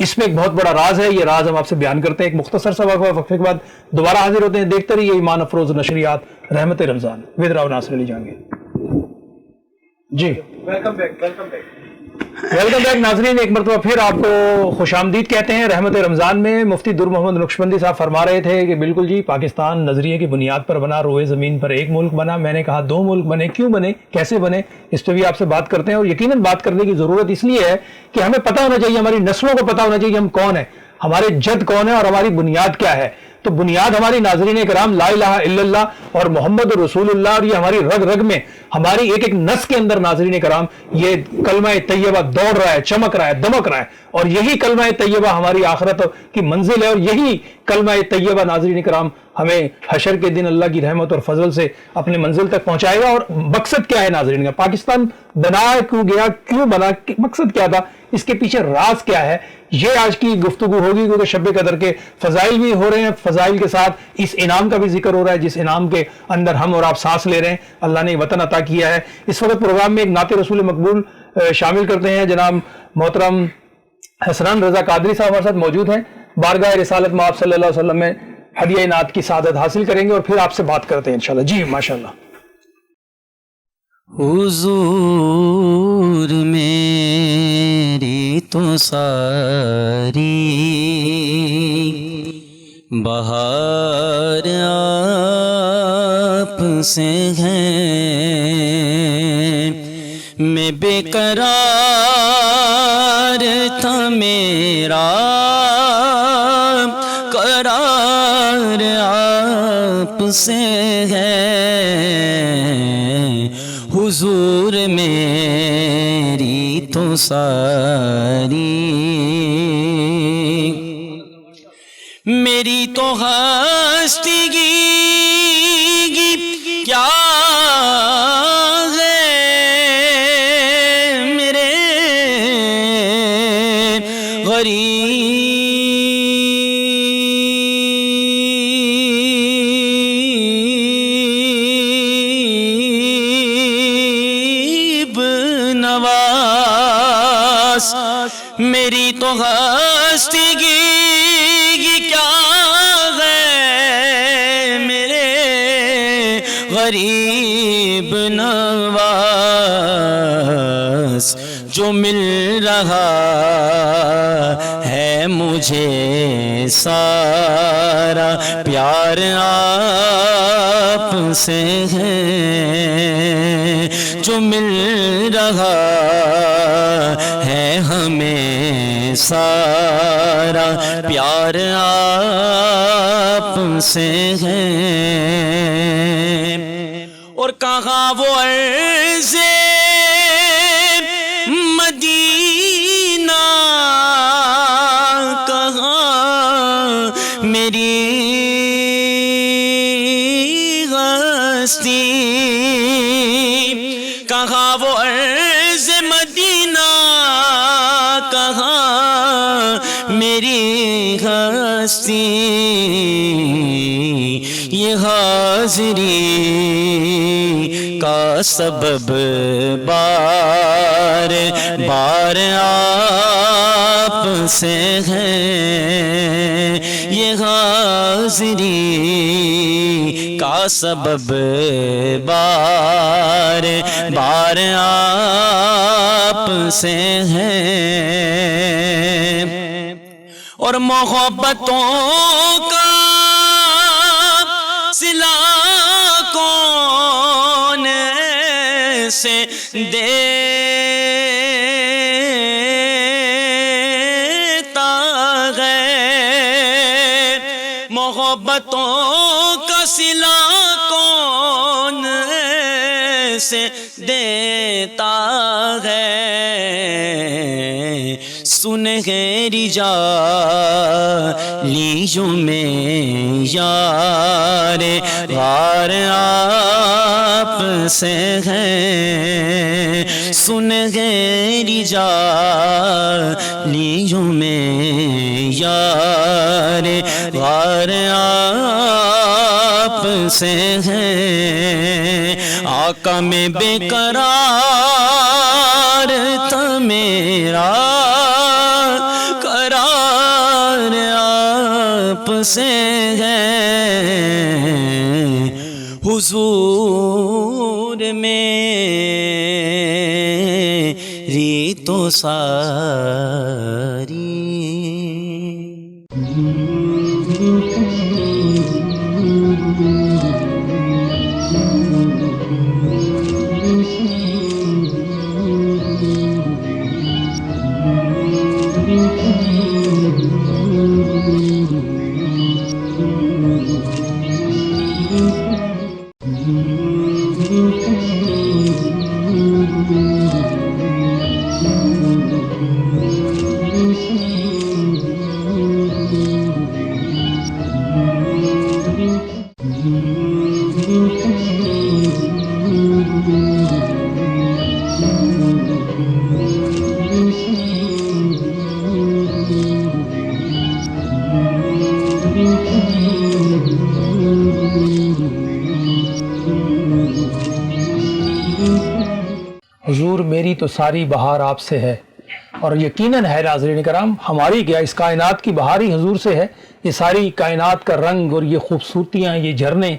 اس میں ایک بہت بڑا راز ہے. یہ راز ہم آپ سے بیان کرتے ہیں. ایک مختصر سا وقفے کے بعد دوبارہ حاضر ہوتے ہیں. دیکھتے رہیے ایمان افروز نشریات رحمت رمضان ود راؤ ناصر علی جہانگیر. جی ویلکم بیک ناظرین, ایک مرتبہ پھر آپ کو خوش آمدید کہتے ہیں رحمت رمضان میں. مفتی در محمد نقشبندی صاحب فرما رہے تھے کہ بالکل جی پاکستان نظریے کی بنیاد پر بنا, روئے زمین پر ایک ملک بنا. میں نے کہا دو ملک بنے, کیوں بنے, کیسے بنے, اس پہ بھی آپ سے بات کرتے ہیں. اور یقیناً بات کرنے کی ضرورت اس لیے ہے کہ ہمیں پتہ ہونا چاہیے, ہماری نسلوں کو پتہ ہونا چاہیے ہم کون ہیں, ہمارے جد کون ہیں اور ہماری بنیاد کیا ہے. تو بنیاد ہماری ناظرین کرام لا الہ الا اللہ اور محمد رسول اللہ, اور یہ ہماری رگ رگ میں ہماری ایک ایک نس کے اندر ناظرین کرام یہ کلمہ طیبہ دوڑ رہا ہے, چمک رہا ہے, دمک رہا ہے. اور یہی کلمہ طیبہ ہماری آخرت کی منزل ہے اور یہی کلمہ طیبہ ناظرین کرام ہمیں حشر کے دن اللہ کی رحمت اور فضل سے اپنے منزل تک پہنچائے گا. اور مقصد کیا ہے ناظرین کا, پاکستان بنایا کیوں گیا, کیوں بنا, مقصد کیا تھا, اس کے پیچھے راز کیا ہے, یہ آج کی گفتگو ہوگی. کیونکہ شب قدر کے فضائل بھی ہو رہے ہیں, فضائل کے ساتھ اس انعام کا بھی ذکر ہو رہا ہے جس انعام کے اندر ہم اور آپ سانس لے رہے ہیں. اللہ نے وطن عطا کیا ہے. اس وقت پروگرام میں ایک نعت رسول مقبول شامل کرتے ہیں. جناب محترم حسنان رضا قادری صاحب ہمارے ساتھ موجود ہیں. بارگاہ رسالت میں آپ صلی اللہ علیہ وسلم میں ہدیہ نعت کی سعادت حاصل کریں گے اور پھر آپ سے بات کرتے ہیں انشاءاللہ. جی ماشاءاللہ. حضور میری تو ساری بہار آپ سے ہے, میں بے قرار تھا میرا قرار آپ سے ہے. حضور میری تو ساری میری تو ہستی کیا ہے میرے غریب میری تو ہستگی کیا ہے میرے غریب نواز، جو مل رہا ہے مجھے سارا پیار آپ سے ہے، جو مل رہا ہے ہمیں سارا پیار آپ سے ہے۔ اور کہاں وہ عرض مدینہ، کہاں میری ہستی، کہاں وہ عرض مدینہ، کہاں میری ہستی، یہ حاضری کا سبب بار بار آپ سے ہے، یہ حاضری کا سبب بار بار آپ سے ہے۔ اور محبتوں کا صلہ کون سے دیتا ہے، محبتوں کا صلہ کون سے دیتا ہے، سنہری جالیوں میں یار غار آپ سے ہے، سنہری جالیوں میں یار غار آپ سے ہے، آقا میں بے قرار تھا میرا قرار آپ سے ہے، حضور میری تو ساری حضور میری تو ساری بہار آپ سے ہے، اور یقیناً ہے ناظرین کرام، ہماری کیا اس کائنات کی بہار ہی حضور سے ہے۔ یہ ساری کائنات کا رنگ اور یہ خوبصورتیاں، یہ جھرنے،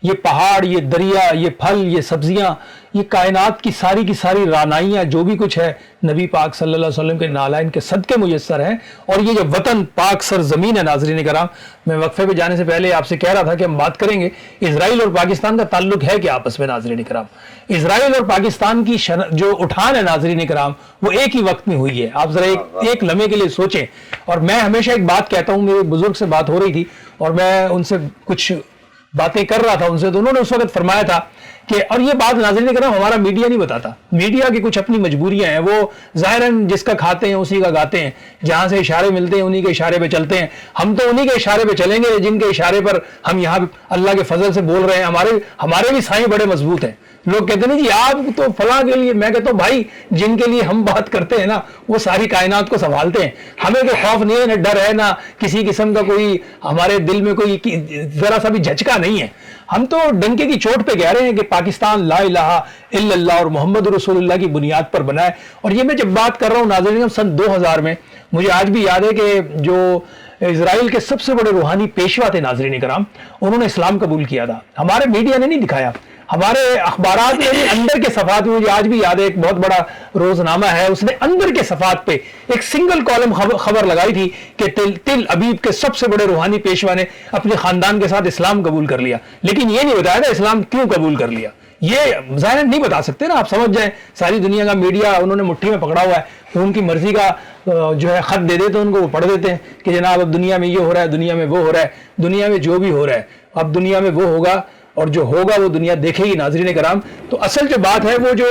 یہ پہاڑ، یہ دریا، یہ پھل، یہ سبزیاں، یہ کائنات کی ساری رانائیاں، جو بھی کچھ ہے نبی پاک صلی اللہ علیہ وسلم کے نالائن کے صدقے میسر ہیں۔ اور یہ جو وطن پاک سرزمین ہے ناظرین کرام، میں وقفے پہ جانے سے پہلے آپ سے کہہ رہا تھا کہ ہم بات کریں گے اسرائیل اور پاکستان کا تعلق ہے کیا آپس میں ناظرین کرام۔ اسرائیل اور پاکستان کی جو اٹھان ہے ناظرین کرام، وہ ایک ہی وقت میں ہوئی ہے۔ آپ ذرا ایک لمحے کے لیے سوچیں۔ اور میں ہمیشہ ایک بات کہتا ہوں، میرے بزرگ سے بات ہو رہی تھی اور میں ان سے کچھ باتیں کر رہا تھا ان سے، تو انہوں نے اس وقت فرمایا تھا کہ، اور یہ بات ناظرین کرام ہمارا میڈیا نہیں بتاتا، میڈیا کی کچھ اپنی مجبوریاں ہیں، وہ ظاہراً جس کا کھاتے ہیں اسی کا گاتے ہیں، جہاں سے اشارے ملتے ہیں انہی کے اشارے پہ چلتے ہیں۔ ہم تو انہی کے اشارے پہ چلیں گے جن کے اشارے پر ہم یہاں اللہ کے فضل سے بول رہے ہیں۔ ہمارے بھی سائیں بڑے مضبوط ہیں۔ لوگ کہتے ہیں جی آپ تو فلاں کے لیے، میں کہتا ہوں بھائی جن کے لیے ہم بات کرتے ہیں نا وہ ساری کائنات کو سنبھالتے ہیں۔ ہمیں کوئی خوف نہیں ہے، نہ ڈر ہے، نہ کسی قسم کا کوئی ہمارے دل میں کوئی ذرا سا بھی جھچکا نہیں ہے۔ ہم تو ڈنکے کی چوٹ پہ کہہ رہے ہیں کہ پاکستان لا الہ الا اللہ اور محمد رسول اللہ کی بنیاد پر بنا ہے. اور یہ میں جب بات کر رہا ہوں ناظرین سن 2000 میں، مجھے آج بھی یاد ہے کہ جو اسرائیل کے سب سے بڑے روحانی پیشوا تھے ناظرین کرام، انہوں نے اسلام قبول کیا تھا. ہمارے میڈیا نے نہیں دکھایا، ہمارے اخبارات میں بھی اندر کے صفحات میں، مجھے آج بھی یاد ہے ایک بہت بڑا روزنامہ ہے، اس نے اندر کے صفحات پہ ایک سنگل کالم خبر لگائی تھی کہ تل ابیب کے سب سے بڑے روحانی پیشوا نے اپنے خاندان کے ساتھ اسلام قبول کر لیا. لیکن یہ نہیں بتایا تھا اسلام کیوں قبول کر لیا. یہ ظاہر نہیں بتا سکتے نا، آپ سمجھ جائیں ساری دنیا کا میڈیا انہوں نے مٹھی میں پکڑا ہوا ہے، ان کی مرضی کا جو ہے خط دے دیتے ان کو، وہ پڑھ دیتے ہیں کہ جناب اب دنیا میں یہ ہو رہا ہے، دنیا میں وہ ہو رہا ہے، دنیا میں جو بھی ہو رہا ہے اب دنیا میں وہ ہوگا اور جو ہوگا وہ دنیا دیکھے گی. ناظرین کرام، تو اصل جو بات ہے وہ جو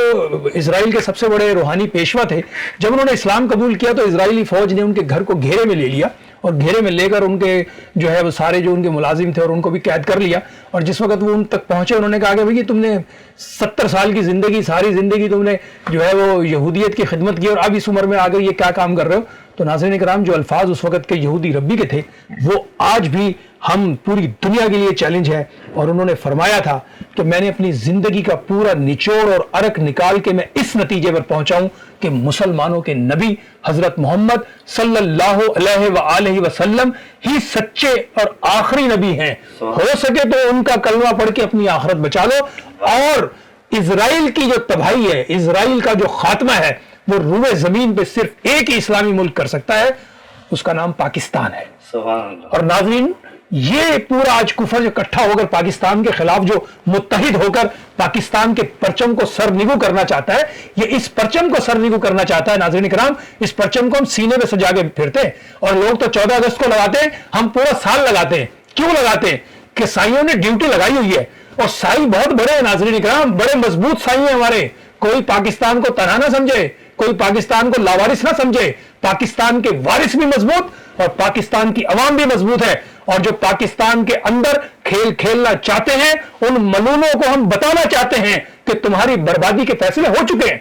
اسرائیل کے سب سے بڑے روحانی پیشوا تھے، جب انہوں نے اسلام قبول کیا تو اسرائیلی فوج نے ان کے گھر کو گھیرے میں لے لیا اور گھیرے میں لے کر ان کے جو ہے وہ سارے جو ان کے ملازم تھے اور ان کو بھی قید کر لیا. اور جس وقت وہ ان تک پہنچے انہوں نے کہا کہ بھئی تم نے 70 سال کی زندگی، ساری زندگی تم نے جو ہے وہ یہودیت کی خدمت کی اور اب اس عمر میں آ کر یہ کیا کام کر رہے ہو. تو ناظرین کرام، جو الفاظ اس وقت کے یہودی ربی کے تھے وہ آج بھی ہم پوری دنیا کے لیے چیلنج ہے. اور انہوں نے فرمایا تھا کہ میں نے اپنی زندگی کا پورا نچوڑ اور عرق نکال کے میں اس نتیجے پر پہنچا ہوں کہ مسلمانوں کے نبی حضرت محمد صلی اللہ علیہ وآلہ وسلم ہی سچے اور آخری نبی ہیں. ہو سکے تو ان کا کلمہ پڑھ کے اپنی آخرت بچا لو. اور اسرائیل کی جو تباہی ہے، اسرائیل کا جو خاتمہ ہے، وہ روئے زمین پہ صرف ایک ہی اسلامی ملک کر سکتا ہے، اس کا نام پاکستان ہے. اور ناظرین، یہ پورا آج کفر جو اکٹھا ہو کر پاکستان کے خلاف جو متحد ہو کر پاکستان کے پرچم کو سر نگو کرنا چاہتا ہے، یہ اس پرچم کو سر نگو کرنا چاہتا ہے. ناظرین کرام، اس پرچم کو ہم سینے پہ سجا کے پھرتے ہیں اور لوگ تو 14 اگست کو لگاتے ہیں، ہم پورا سال لگاتے ہیں. کیوں لگاتے ہیں؟ کہ سائیوں نے ڈیوٹی لگائی ہوئی ہے اور سائی بہت بڑے ہیں. ناظرین کرام، بڑے مضبوط سائی ہیں ہمارے. کوئی پاکستان کو تنہا نہ سمجھے، کوئی پاکستان کو لاوارث نہ سمجھے. پاکستان کے وارث بھی مضبوط اور پاکستان کی عوام بھی مضبوط ہے. اور جو پاکستان کے اندر کھیل کھیلنا چاہتے ہیں، ان ملونوں کو ہم بتانا چاہتے ہیں کہ تمہاری بربادی کے فیصلے ہو چکے ہیں،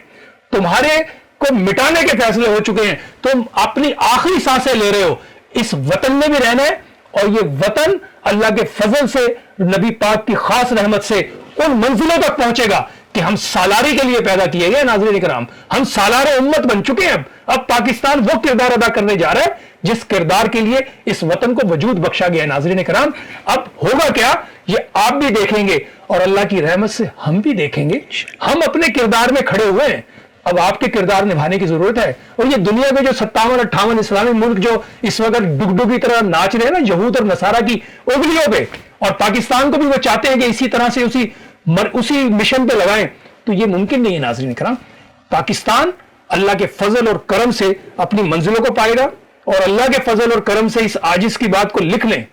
تمہارے کو مٹانے کے فیصلے ہو چکے ہیں. تم اپنی آخری سانسیں لے رہے ہو. اس وطن میں بھی رہنا ہے اور یہ وطن اللہ کے فضل سے، نبی پاک کی خاص رحمت سے ان منزلوں تک پہنچے گا کہ ہم سالاری کے لیے پیدا کیے گئے. ناظرین کرام، ہم سالار امت بن چکے ہیں. اب پاکستان وہ کردار ادا کرنے جا رہا ہے جس کردار کے لیے اس وطن کو وجود بخشا گیا ہے. ناظرین کرام، اب ہوگا کیا یہ آپ بھی دیکھیں گے اور اللہ کی رحمت سے ہم بھی دیکھیں گے. ہم اپنے کردار میں کھڑے ہوئے ہیں، اب آپ کے کردار نبھانے کی ضرورت ہے. اور یہ دنیا کے جو 57-58 اسلامی ملک جو اس وقت ڈگڈگ کی طرح ناچ رہے ہیں نا یہود اور نصارہ کی انگلیوں پہ، اور پاکستان کو بھی وہ چاہتے ہیں کہ اسی طرح سے اسی مشن پہ لگائیں، تو یہ ممکن نہیں ہے. ناظرین کرام، پاکستان اللہ کے فضل اور کرم سے اپنی منزلوں کو پائے گا. اور اللہ کے فضل اور کرم سے اس عاجز کی بات کو لکھ لیں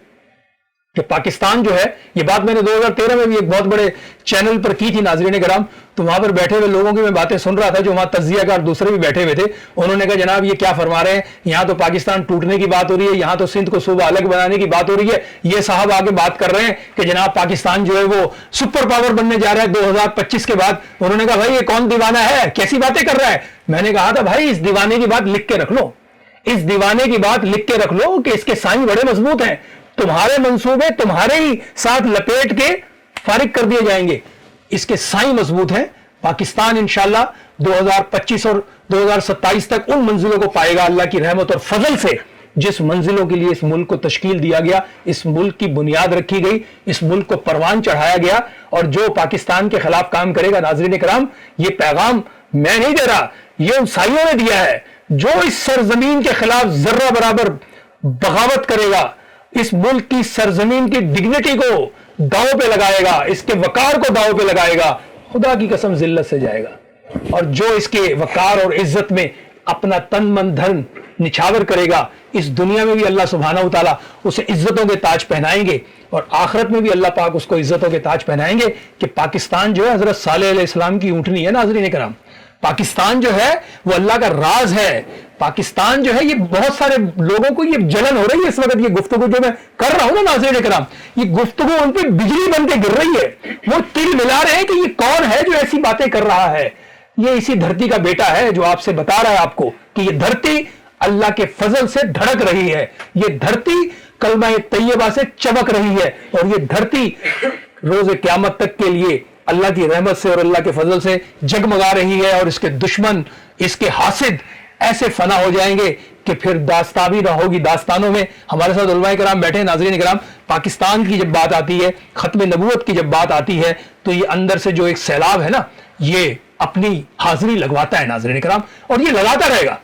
کہ پاکستان جو ہے، یہ بات میں نے 2013 میں بھی ایک بہت بڑے چینل پر کی تھی. ناظرین کرام، تو وہاں پر بیٹھے ہوئے لوگوں کی میں باتیں سن رہا تھا جو وہاں تجزیہ کار دوسرے بھی بیٹھے ہوئے تھے. انہوں نے کہا جناب یہ کیا فرما رہے ہیں، یہاں تو پاکستان ٹوٹنے کی بات ہو رہی ہے، یہاں تو سندھ کو صوبہ الگ بنانے کی بات ہو رہی ہے. یہ صاحب آگے بات کر رہے ہیں کہ جناب پاکستان جو ہے وہ سپر پاور بننے جا رہا ہے 2025 کے بعد. انہوں نے کہا بھائی یہ کون دیوانہ ہے، کیسی باتیں کر رہا ہے. میں نے کہا تھا بھائی اس دیوانے کی بات لکھ کے رکھ لو، اس دیوانے کی بات لکھ کے رکھ لو کہ اس کے سائیں بڑے مضبوط ہیں. تمہارے منصوبے تمہارے ہی ساتھ لپیٹ کے فارغ کر دیے جائیں گے. اس کے سائیں مضبوط ہیں. پاکستان انشاءاللہ 2025 اور 2027 تک ان منزلوں کو پائے گا اللہ کی رحمت اور فضل سے جس منزلوں کے لیے اس ملک کو تشکیل دیا گیا، اس ملک کی بنیاد رکھی گئی، اس ملک کو پروان چڑھایا گیا. اور جو پاکستان کے خلاف کام کرے گا، ناظرین کرام، یہ پیغام میں نہیں دے رہا، یہ ان سائیوں نے دیا ہے. جو اس سرزمین کے خلاف ذرہ برابر بغاوت کرے گا، اس ملک کی سرزمین کی ڈگنیٹی کو داؤں پہ لگائے گا، اس کے وقار کو داؤں پہ لگائے گا، خدا کی قسم ذلت سے جائے گا. اور جو اس کے وقار اور عزت میں اپنا تن من دھن نچھاور کرے گا، اس دنیا میں بھی اللہ سبحانہ و تعالیٰ اسے عزتوں کے تاج پہنائیں گے اور آخرت میں بھی اللہ پاک اس کو عزتوں کے تاج پہنائیں گے. کہ پاکستان جو ہے حضرت صالح علیہ السلام کی اونٹنی ہے. ناظرین کرام، پاکستان جو ہے وہ اللہ کا راز ہے. پاکستان جو ہے، یہ بہت سارے لوگوں کو یہ جلن ہو رہی ہے اس وقت، یہ گفتگو جو میں کر رہا ہوں نا ناظرین کرام، یہ گفتگو ان پہ بجلی بن کے گر رہی ہے. وہ تل ملا رہے ہیں کہ یہ کون ہے جو ایسی باتیں کر رہا ہے. یہ اسی دھرتی کا بیٹا ہے جو آپ سے بتا رہا ہے آپ کو کہ یہ دھرتی اللہ کے فضل سے دھڑک رہی ہے، یہ دھرتی کلمہ طیبہ سے چمک رہی ہے، اور یہ دھرتی روز قیامت تک کے لیے اللہ کی رحمت سے اور اللہ کے فضل سے جگمگا رہی ہے، اور اس کے دشمن، اس کے حاسد ایسے فنا ہو جائیں گے کہ پھر داستان بھی نہ ہوگی داستانوں میں۔ ہمارے ساتھ علماء کرام بیٹھے ہیں، ناظرین کرام، پاکستان کی جب بات آتی ہے، ختم نبوت کی جب بات آتی ہے، تو یہ اندر سے جو ایک سیلاب ہے نا، یہ اپنی حاضری لگواتا ہے ناظرین کرام، اور یہ لگاتا رہے گا،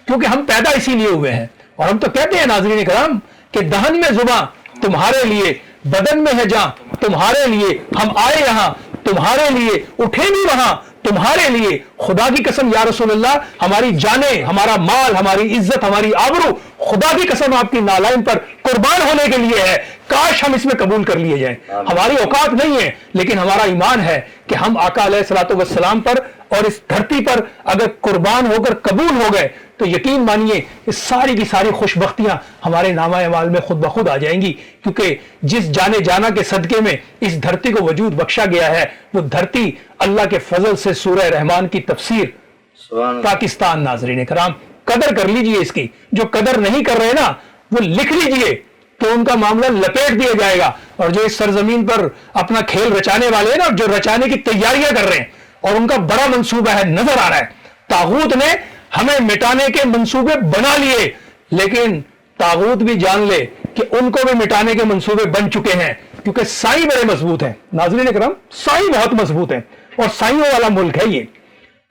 کیونکہ ہم پیدا اسی لیے ہوئے ہیں۔ اور ہم تو کہتے ہیں ناظرین کرام کہ دہن میں زباں تمہارے لیے، بدن میں ہے جاں تمہارے لیے، ہم آئے یہاں تمہارے لیے، اٹھے بھی وہاں تمہارے لیے۔ خدا کی قسم یا رسول اللہ، ہماری جانیں، ہمارا مال، ہماری عزت، ہماری آبرو خدا کی قسم آپ کی نالائن پر قربان ہونے کے لیے ہے۔ کاش ہم اس میں قبول کر لیے جائیں۔ ہماری اوقات نہیں ہے، لیکن ہمارا ایمان ہے کہ ہم آقا علیہ الصلوۃ والسلام پر اور اس دھرتی پر اگر قربان ہو کر قبول ہو گئے تو یقین مانیے کہ ساری کی ساری خوش بختیاں ہمارے نامہ اعمال میں خود بخود آ جائیں گی، کیونکہ جس جانے جانا کے صدقے میں اس دھرتی کو وجود بخشا گیا ہے، وہ دھرتی اللہ کے فضل سے سورہ رحمان کی تفسیر پاکستان۔ ناظرین کرام، قدر کر لیجئے اس کی، جو قدر نہیں کر رہے نا وہ لکھ لیجئے کہ ان کا معاملہ لپیٹ دیا جائے گا، اور جو اس سرزمین پر اپنا کھیل رچانے والے ہیں نا، جو رچانے کی تیاریاں کر رہے ہیں اور ان کا بڑا منصوبہ ہے، نظر آ رہا ہے۔ طاغوت نے ہمیں مٹانے کے منصوبے بنا لیے، لیکن طاغوت بھی جان لے کہ ان کو بھی مٹانے کے منصوبے بن چکے ہیں، کیونکہ سائی بڑے مضبوط ہیں۔ ناظرین کرام، سائی بہت مضبوط ہیں، اور سائیوں والا ملک ہے یہ،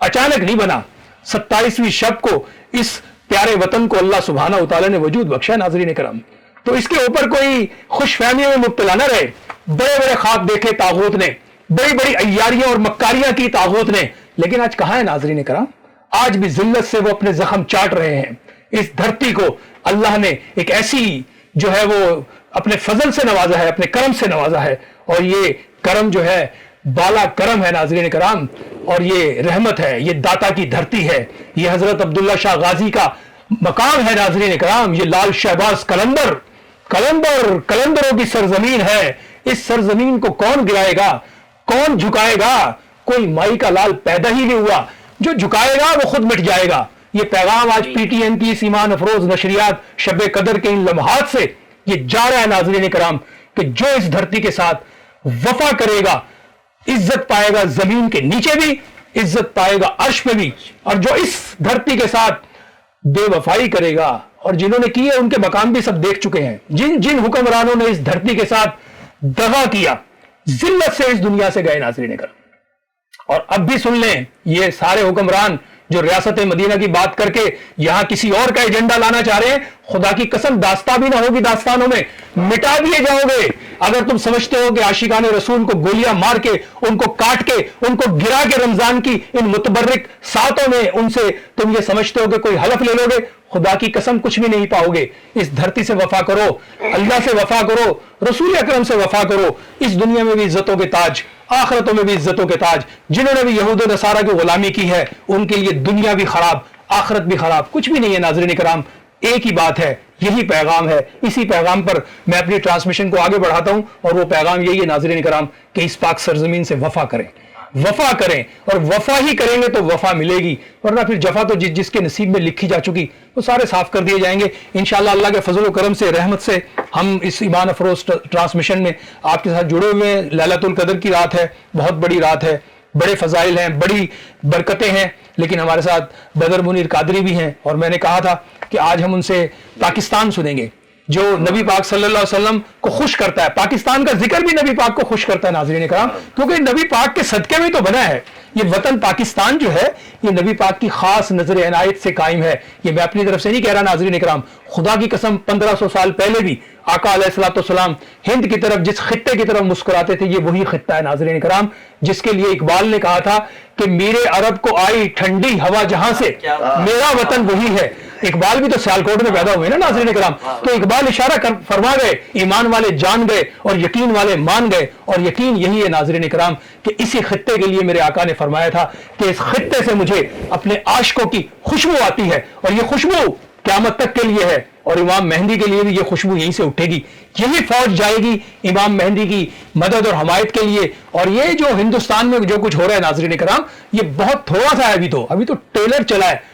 اچانک نہیں بنا۔ 27ویں شب کو اس پیارے وطن کو اللہ سبحانہ وتعالی نے وجود بخشا۔ ناظرین کرام، تو اس کے اوپر کوئی خوش فہمیوں میں مبتلا نہ رہے۔ بڑے بڑے خواب دیکھے طاغوت نے، بڑی بڑی عیاریاں اور مکاریاں کی طاغوت نے، لیکن آج کہاں ہے ناظرین کرام؟ آج بھی ذلت سے وہ اپنے زخم چاٹ رہے ہیں۔ اس دھرتی کو اللہ نے ایک ایسی جو ہے وہ اپنے فضل سے نوازا ہے، اپنے کرم سے نوازا ہے، اور یہ کرم جو ہے بالا کرم ہے ناظرین کرام، اور یہ رحمت ہے، یہ داتا کی دھرتی ہے، یہ حضرت عبداللہ شاہ غازی کا مقام ہے ناظرین کرام، یہ لال شہباز کلندروں کی سرزمین ہے۔ اس سرزمین کو کون گرائے گا، کون جھکائے گا؟ کوئی مائی کا لال پیدا ہی نہیں ہوا، جو جھکائے گا وہ خود مٹ جائے گا۔ یہ پیغام آج پی ٹی این کی اس ایمان افروز نشریات شب قدر کے ان لمحات سے یہ جا رہا ہے ناظرین کرام، کہ جو اس دھرتی کے ساتھ وفا کرے گا عزت پائے گا، زمین کے نیچے بھی عزت پائے گا، عرش پہ بھی، اور جو اس دھرتی کے ساتھ بے وفائی کرے گا، اور جنہوں نے کی ہے ان کے مقام بھی سب دیکھ چکے ہیں، جن حکمرانوں نے اس دھرتی کے ساتھ دغا کیا، ذلت سے اس دنیا سے گئے ناظرین کرام۔ اور اب بھی سن لیں، یہ سارے حکمران جو ریاست مدینہ کی بات کر کے یہاں کسی اور کا ایجنڈا لانا چاہ رہے ہیں، خدا کی قسم داستان بھی نہ ہوگی، داستانوں میں مٹا دیے جاؤ گے۔ اگر تم سمجھتے ہو کہ عاشقان رسول کو گولیاں مار کے، ان کو کاٹ کے، ان کو گرا کے رمضان کی ان متبرک ساتوں میں ان سے تم یہ سمجھتے ہو کہ کوئی حلف لے لو گے، خدا کی قسم کچھ بھی نہیں پاؤ گے۔ اس دھرتی سے وفا کرو، اللہ سے وفا کرو، رسول اکرم سے وفا کرو، اس دنیا میں بھی عزتوں کے تاج، آخرتوں میں بھی عزتوں کے تاج۔ جنہوں نے بھی یہود و نصارہ کی غلامی کی ہے، ان کے لیے دنیا بھی خراب، آخرت بھی خراب، کچھ بھی نہیں ہے ناظرین کرام۔ ایک ہی بات ہے، یہی پیغام ہے، اسی پیغام پر میں اپنی ٹرانسمیشن کو آگے بڑھاتا ہوں، اور وہ پیغام یہی ہے ناظرین کرام کہ اس پاک سرزمین سے وفا کریں، وفا کریں، اور وفا ہی کریں گے تو وفا ملے گی، ورنہ پھر جفا تو جس کے نصیب میں لکھی جا چکی وہ سارے صاف کر دیے جائیں گے۔ انشاءاللہ اللہ کے فضل و کرم سے، رحمت سے ہم اس ایمان افروز ٹرانسمیشن میں آپ کے ساتھ جڑے ہوئے ہیں۔ لیلۃ القدر کی رات ہے، بہت بڑی رات ہے، بڑے فضائل ہیں، بڑی برکتیں ہیں، لیکن ہمارے ساتھ بدر منیر قادری بھی ہیں، اور میں نے کہا تھا کہ آج ہم ان سے پاکستان سنیں گے جو نبی پاک صلی اللہ علیہ وسلم کو خوش کرتا ہے۔ پاکستان کا ذکر بھی نبی پاک کو خوش کرتا ہے ناظرین کرام، کیونکہ نبی پاک کے صدقے میں تو بنا ہے۔ یہ وطن پاکستان جو ہے یہ نبی پاک کی خاص نظر عنایت سے قائم ہے۔ یہ میں اپنی طرف سے نہیں کہہ رہا ناظرین کرام، خدا کی قسم 1500 سال پہلے بھی آقا علیہ الصلوۃ والسلام ہند کی طرف جس خطے کی طرف مسکراتے تھے، یہ وہی خطہ ہے ناظرین کرام، جس کے لیے اقبال نے کہا تھا کہ میرے عرب کو آئی ٹھنڈی ہوا جہاں سے، میرا وطن وہی ہے۔ اقبال بھی تو سیالکوٹ میں پیدا ہوئے نا ناظرین کرام، تو اقبال اشارہ فرما گئے، ایمان والے جان گئے اور یقین والے مان گئے، اور یقین یہی ہے ناظرین کرام کہ اسی خطے کے لیے میرے آقا نے فرمایا تھا کہ اس خطے سے مجھے اپنے عاشقوں کی خوشبو آتی ہے، اور یہ خوشبو قیامت تک کے لیے ہے، اور امام مہدی کے لیے بھی یہ خوشبو یہیں سے اٹھے گی، یہی فوج جائے گی امام مہدی کی مدد اور حمایت کے لیے۔ اور یہ جو ہندوستان میں جو کچھ ہو رہا ہے ناظرین کرام، یہ بہت تھوڑا سا ہے، ابھی تو ٹریلر چلا ہے،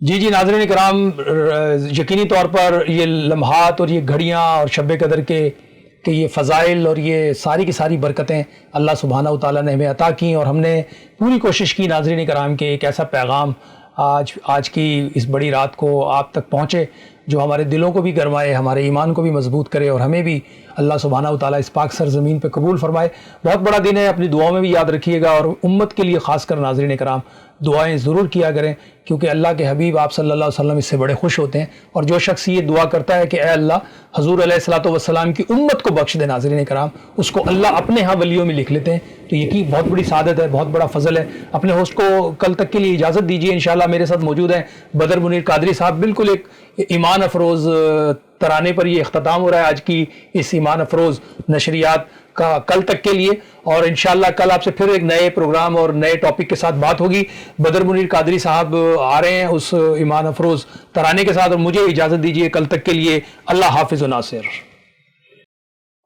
جی جی ناظرین کرام، یقینی طور پر یہ لمحات اور یہ گھڑیاں اور شب قدر کے کہ یہ فضائل اور یہ ساری کی ساری برکتیں اللہ سبحانہ و تعالیٰ نے ہمیں عطا کی، اور ہم نے پوری کوشش کی ناظرین کرام کہ ایک ایسا پیغام آج کی اس بڑی رات کو آپ تک پہنچے جو ہمارے دلوں کو بھی گرمائے، ہمارے ایمان کو بھی مضبوط کرے، اور ہمیں بھی اللہ سبحانہ و تعالیٰ اس پاک سرزمین پہ قبول فرمائے۔ بہت بڑا دن ہے، اپنی دعاؤں میں بھی یاد رکھیے گا، اور امت کے لیے خاص کر ناظرین کرام دعائیں ضرور کیا کریں، کیونکہ اللہ کے حبیب آپ صلی اللہ علیہ وسلم اس سے بڑے خوش ہوتے ہیں، اور جو شخص یہ دعا کرتا ہے کہ اے اللہ حضور علیہ الصلوۃ والسلام کی امت کو بخش دے ناظرین کرام، اس کو اللہ اپنے ہاں ولیوں میں لکھ لیتے ہیں۔ تو یقین بہت بڑی سعادت ہے، بہت بڑا فضل ہے۔ اپنے ہوسٹ کو کل تک کے لیے اجازت دیجیے، انشاءاللہ میرے ساتھ موجود ہیں بدر منیر قادری صاحب۔ بالکل ایک ایمان افروز ترانے پر یہ اختتام ہو رہا ہے آج کی اس ایمان افروز نشریات کا کل تک کے لیے، اور انشاءاللہ کل آپ سے پھر ایک نئے پروگرام اور نئے ٹاپک کے ساتھ بات ہوگی۔ بدر منیر قادری صاحب آ رہے ہیں اس ایمان افروز ترانے کے ساتھ، اور مجھے اجازت دیجیے کل تک کے لیے۔ اللہ حافظ و ناصر۔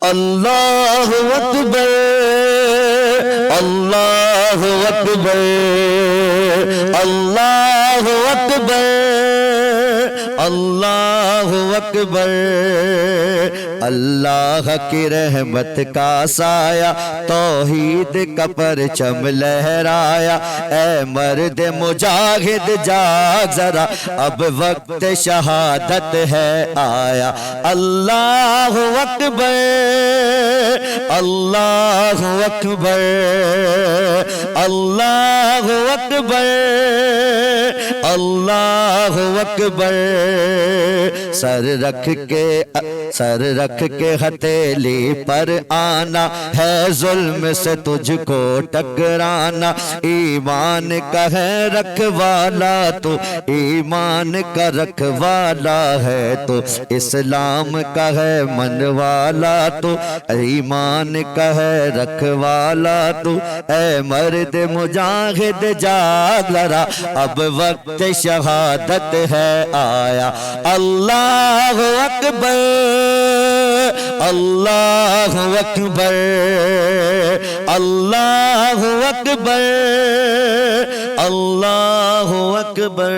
اللہ اکبر، اللہ اکبر، اللہ اکبر، اللہ اکبر۔ اللہ کی رحمت کا سایہ توحید کا پرچم لہرایا، اے مرد مجاہد جاگ ذرا، اب وقت شہادت ہے آیا۔ اللہ اکبر، اللہ اکبر، اللہ اکبر، اللہ اکبر۔ سر رکھ کے ہتھیلی پر آنا ہے، ظلم سے تجھ کو ٹکرانا، ایمان کا ہے رکھوالا تو، ایمان کا رکھوالا ہے تو، اسلام کا ہے من والا تو، ایمان کا ہے رکھوالا تو، اے مرد مجاہد جاگ ذرا، اب وقت شہادت ہے آیا۔ اللہ اکبر، اللہ اکبر، اللہ اکبر، اللہ اکبر۔